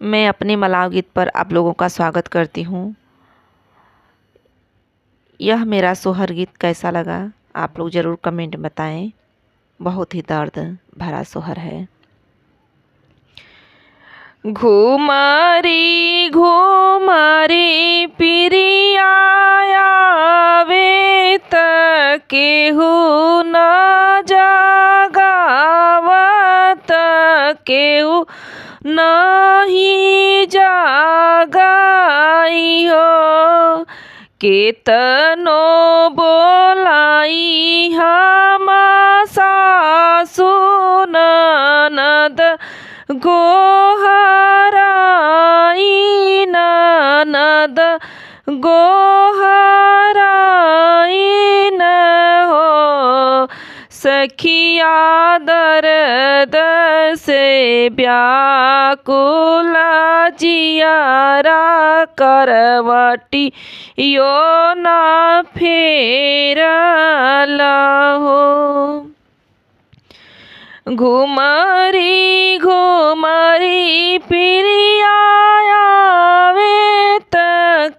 मैं अपने मलाव गीत पर आप लोगों का स्वागत करती हूँ। यह मेरा सोहर गीत कैसा लगा आप लोग ज़रूर कमेंट बताएं। बहुत ही दर्द भरा सोहर है। घुमरी घुमरी पिरिया आवे त केहू न जागावत केहू नहीं जागाई हो। केतनो बोलाई हम सासु ननद गोहराई ननद गोहराई न हो। सखिया दर्द से व्याकुल जियारा करवटी यो ना फेरला हो। घुमरी घुमरी पिरिया आवे त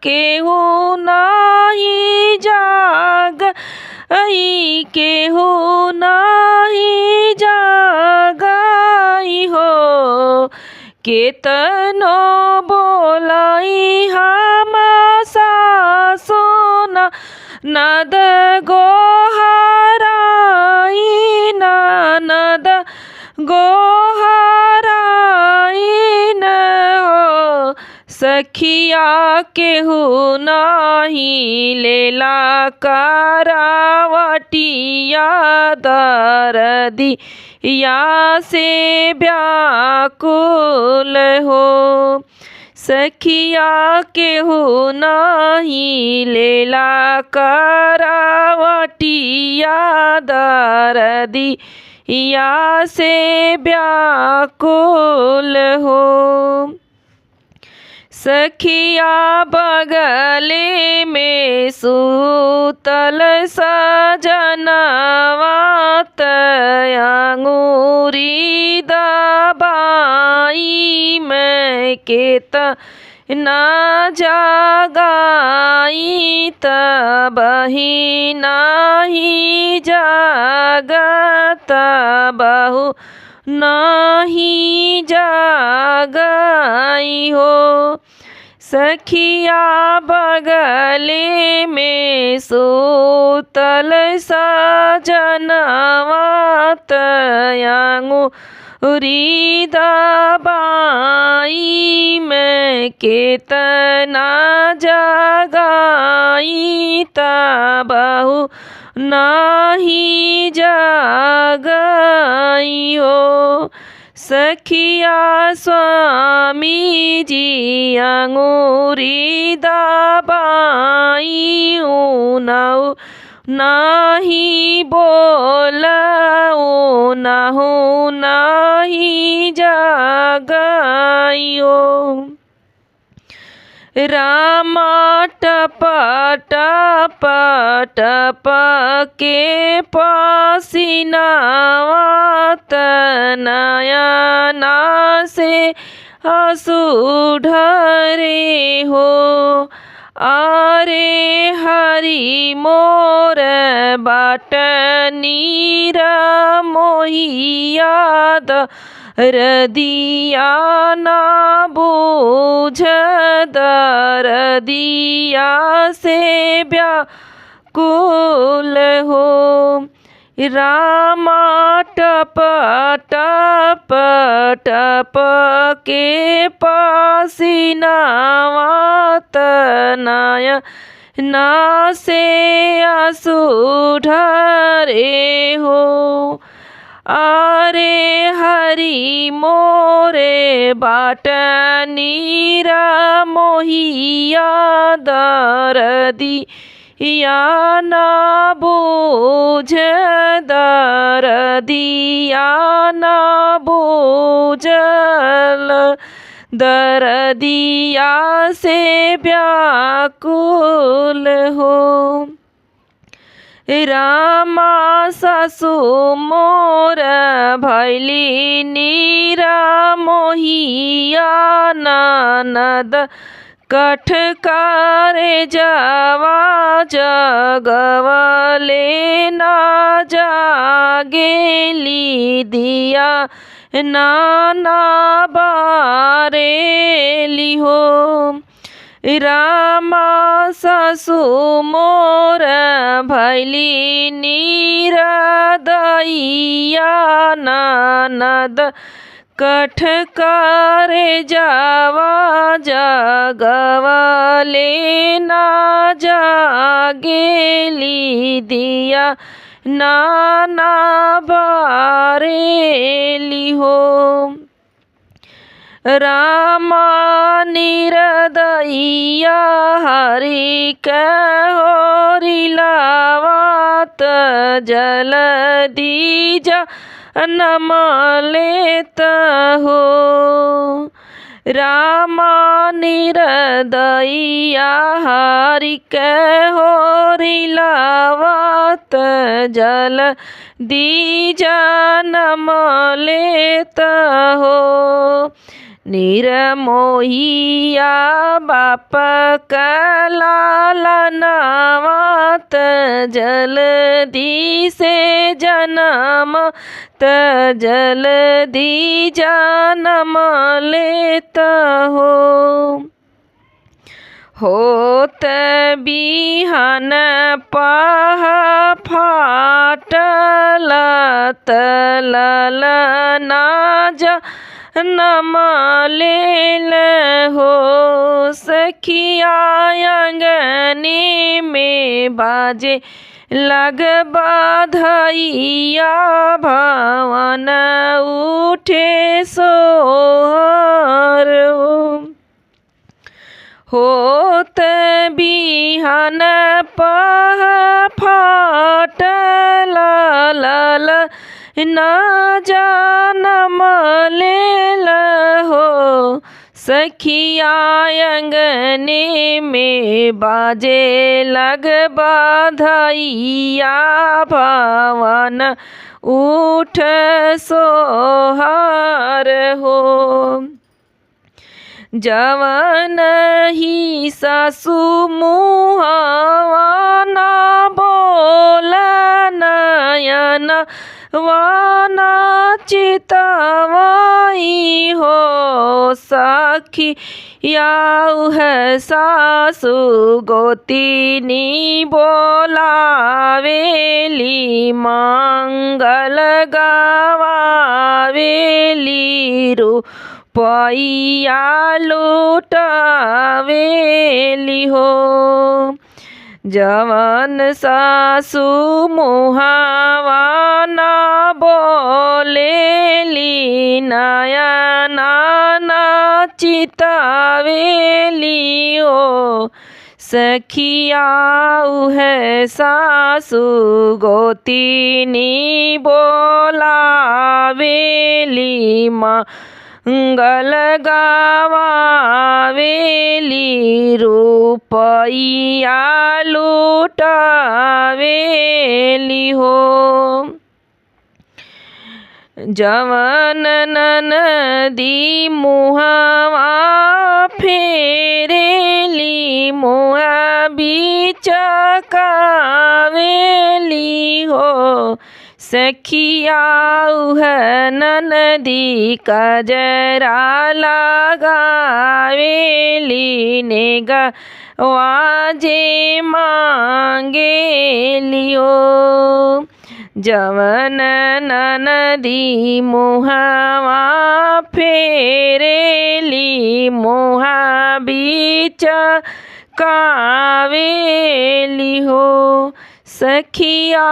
केहू नाही जागई केहू नाही जागई हो। केतनो बोलाई हम सासु ननद गोहराई ननद गोहराई न हो। सखिया केहू नाही लेला करावटिया दर्दिया से व्याकुल हो। सखिया केहू नहीं लेला करावटिया दर्दिया से व्याकुल हो। सखिया बगले में सूतल सजनवा अंगूरी दबाई मैं केत ना जागाई तबही नाही जागत बहु नहीं जागाई हो। सखिया बगले में सूतल सजनवा अंगूरी दबाई मैं केतना जागाई तबहु नहीं जागाई हो। सखिया स्वामी जी अंगूरी दबाई नौ नाही बोलऊ नहु नहीं जागायो। रामा टप टप टप के पसीनावा नयना से आंसू ढरे हो। अरे हरि मोर बाट नीरा मोहिया दर्दिया ना बूझ दर्दिया से व्याकुल हो। रामा टप टप टप के पसीनावा नयना से आंसू ढरे हो। अरे हरि मोरे बाट नीरा मोहिया दर्दिया ना बूझ दर्दिया ना बूझल दर्दिया से व्याकुल हो। रामा सासु मोर भैली नीरा मोहिया ननद कठकारे जावा जगवले ना जागेली दिया नाना बारेली हो। रामा सासु मोर भैली नीरदैया ननद कठकारे जावा जगवले ना जागेली दिया नाना बारेली हो। रामा निरदैया हरि होरी लावात जलदी जनम लेत हो। रामा निरदैया हरि होरी लावात जलदी जनम लेत हो। निरमोहिया बाप कलालनावत जलदी से जन्म जलदी जन्म लेत हो। होत बिहान पह फाटल तललना जनम लेल हो। सखिया आंगने में बाजे लग बधैया भवन उठे सोहर होत बिहान पह फाटल लल ना जनम लेल हो। सखिया आंगने में बाजे लग बधैया भवन उठ सोहर हो। जवन ही सासु मुहवा ना बोल नयन वाना चितवाई हो। सखी याऊ है सासु गोतिनी बोलावेली मंगल गावावेली रुपैया लुटावेली हो। जवन सासु मुहावा ना बोलेली नयना ना चितावेली हो। सखिया है सासु गोतिनी बोलावेली मंगल गावावेली रुपैया लुटावेली हो। जवन ननदी मुहवा फेरेली मुहा बिचकावेली हो। सखिया है ननदी कजरा लगावेली नेगा वाजे मांगेली हो। जवन ननदी मुहवा फेरेली मुहा बिचकावेली हो। सखिया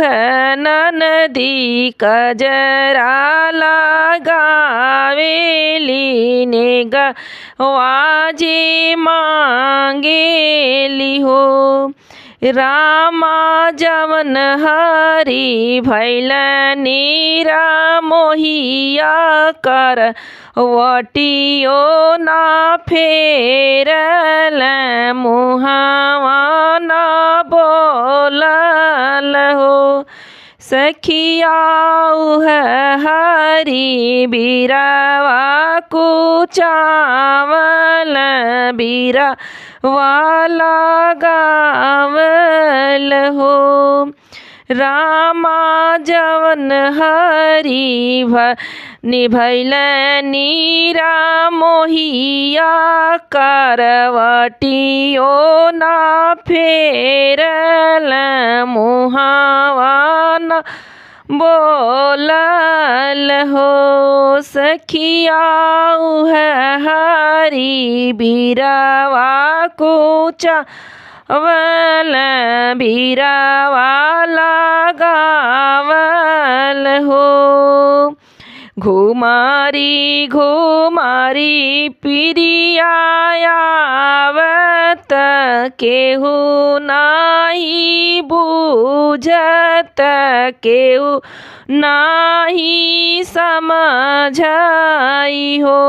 है ननदी कजरा लगावेली नेगा वाजे मांगेली हो। रामा जवन हरि भैल नीरा मोहिया कर वटियो ना फेरल मुहावा ना बोलल हो। सखिया उह हरी बीरवा कुचावल बीरवा गावल हो। रामा जवन हरि निभैल नीरा मोहिया करवटियो ना फेरल मुहावा ना बोलल हो। सखिया उह हरी बीरवा कुचावल बीरवा गावल हो। घुमारी घुमारी पिरिया आवत केहू नाही बूझत केहू नाही समझाई हो।